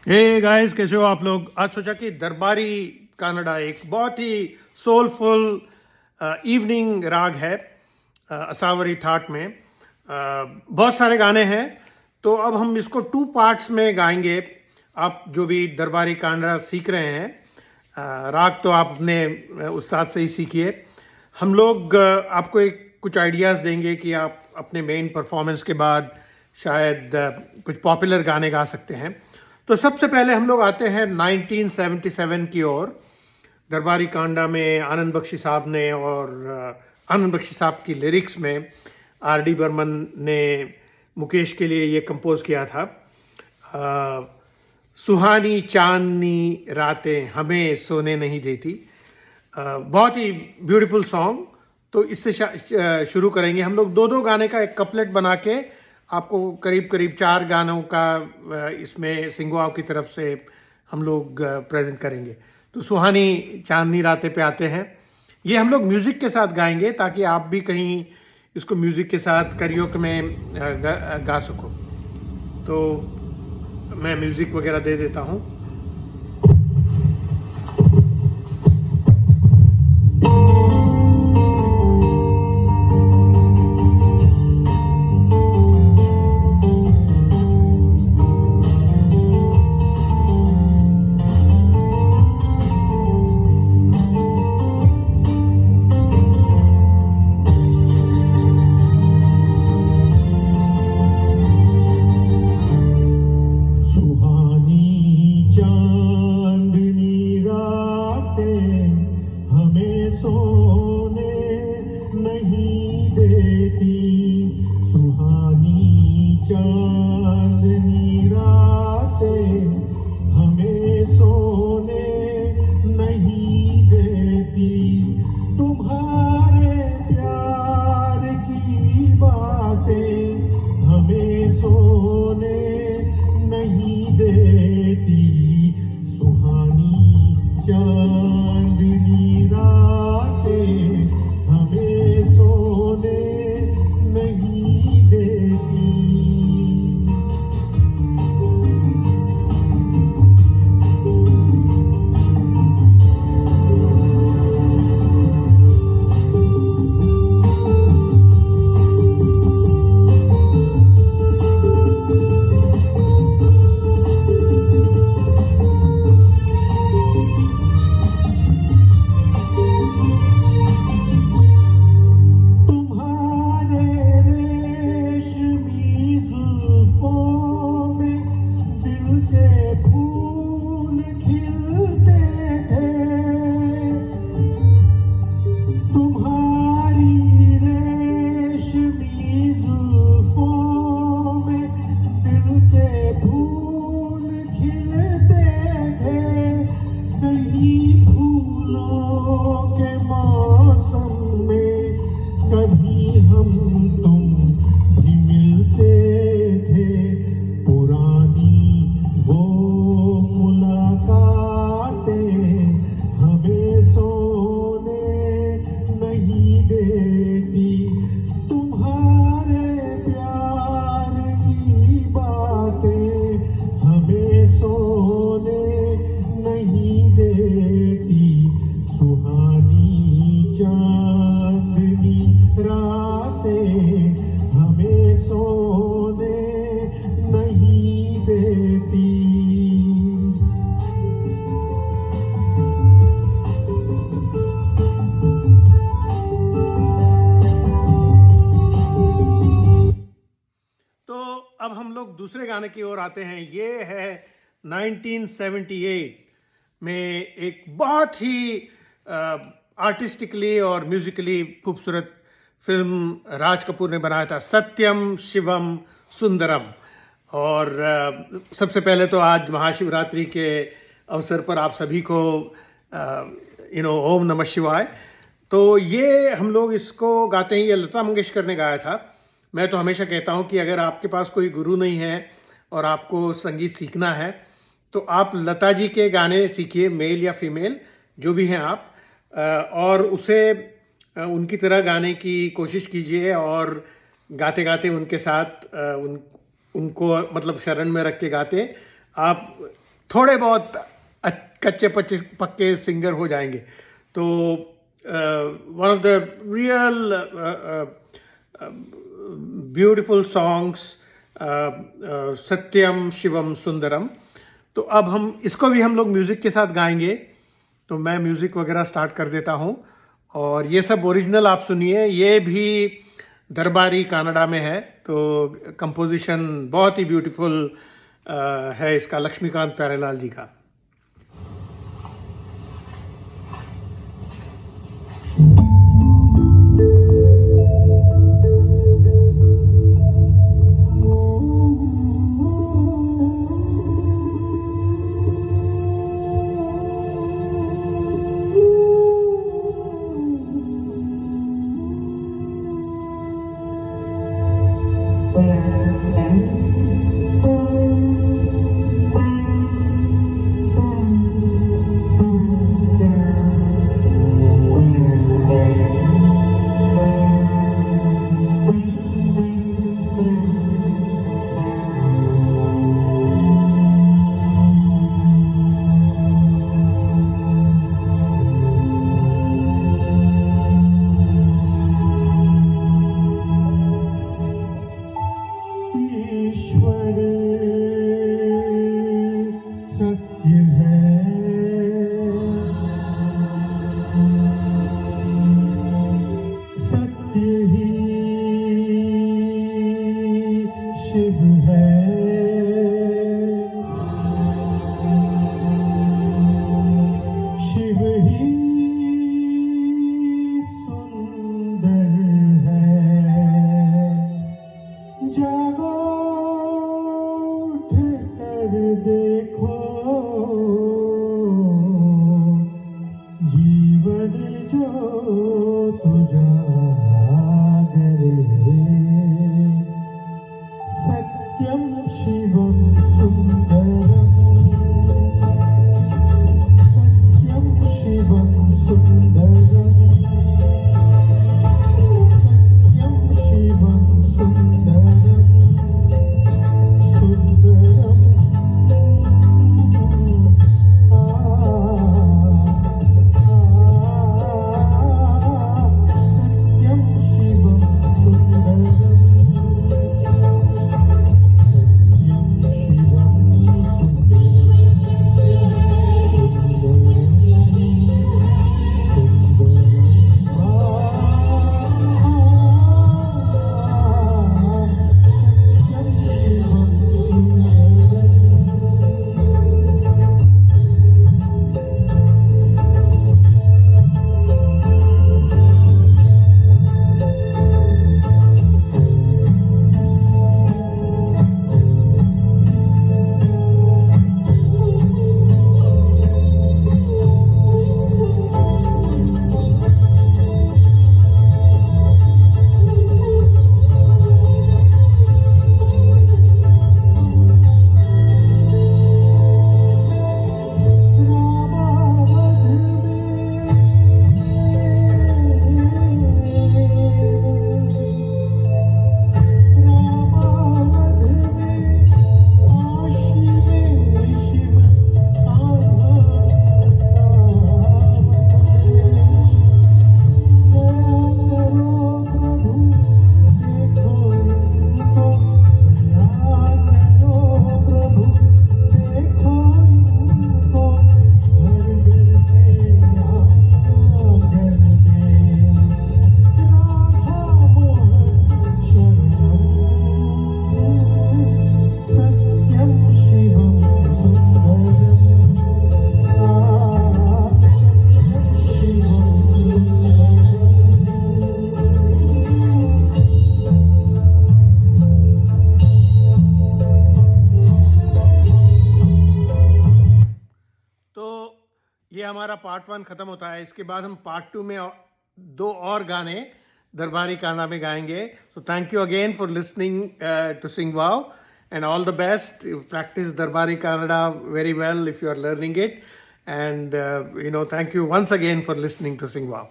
Hey guys, कैसे हो आप लोग। आज सोचा कि दरबारी कानड़ा एक बहुत ही सोलफुल इवनिंग राग है। असावरी थाट में बहुत सारे गाने हैं, तो अब हम इसको टू पार्ट्स में गाएंगे। आप जो भी दरबारी कानड़ा सीख रहे हैं, राग तो आप अपने उस्ताद से ही सीखिए। हम लोग आपको कुछ आइडियाज़ देंगे कि आप अपने मेन परफॉर्मेंस के बाद शायद कुछ पॉपुलर गाने गा सकते हैं। तो सबसे पहले हम लोग आते हैं 1977 की ओर। दरबारी कांडा में आनंद बख्शी साहब ने, और आनंद बख्शी साहब की लिरिक्स में आर डी बर्मन ने मुकेश के लिए ये कंपोज किया था। सुहानी चांदनी रातें हमें सोने नहीं देती। बहुत ही ब्यूटीफुल सॉन्ग। तो इससे शुरू करेंगे हम लोग। दो दो गाने का एक कपलेट बना के आपको करीब करीब 4 गानों का इसमें सिंगवाव की तरफ से हम लोग प्रेजेंट करेंगे। तो सुहानी चांदनी रातें पे आते हैं। ये हम लोग म्यूज़िक के साथ गाएंगे ताकि आप भी कहीं इसको म्यूज़िक के साथ करियोके में गा सको। तो मैं म्यूज़िक वगैरह दे देता हूँ। अब हम लोग दूसरे गाने की ओर आते हैं। ये है 1978 में एक बहुत ही आर्टिस्टिकली और म्यूजिकली खूबसूरत फिल्म राज कपूर ने बनाया था, सत्यम शिवम सुंदरम। और सबसे पहले तो आज महाशिवरात्रि के अवसर पर आप सभी को ओम नमः शिवाय। तो ये हम लोग इसको गाते हैं। ये लता मंगेशकर ने गाया था। मैं तो हमेशा कहता हूँ कि अगर आपके पास कोई गुरु नहीं है और आपको संगीत सीखना है तो आप लता जी के गाने सीखिए, मेल या फीमेल जो भी हैं आप, और उसे उनकी तरह गाने की कोशिश कीजिए। और गाते गाते उनके साथ उनको मतलब शरण में रख के गाते आप थोड़े बहुत कच्चे पच्चे पक्के सिंगर हो जाएंगे। तो one of the real beautiful songs Satyam Shivam Sundaram. तो अब हम इसको भी हम लोग म्यूज़िक के साथ गाएंगे। तो मैं म्यूज़िक वगैरह स्टार्ट कर देता हूँ और ये सब ओरिजिनल आप सुनिए। ये भी दरबारी कन्नड़ा में है, तो कंपोजिशन बहुत ही ब्यूटीफुल है इसका, लक्ष्मीकांत प्यारेलाल जी का। ये हमारा पार्ट 1 खत्म होता है। इसके बाद हम पार्ट 2 में 2 और गाने दरबारी कन्नड़ा में गाएंगे। So thank you again for listening to sing wow and all the best. You practice Darbari Kannada very well if you are learning it. And thank you once again for listening to Sing Wow.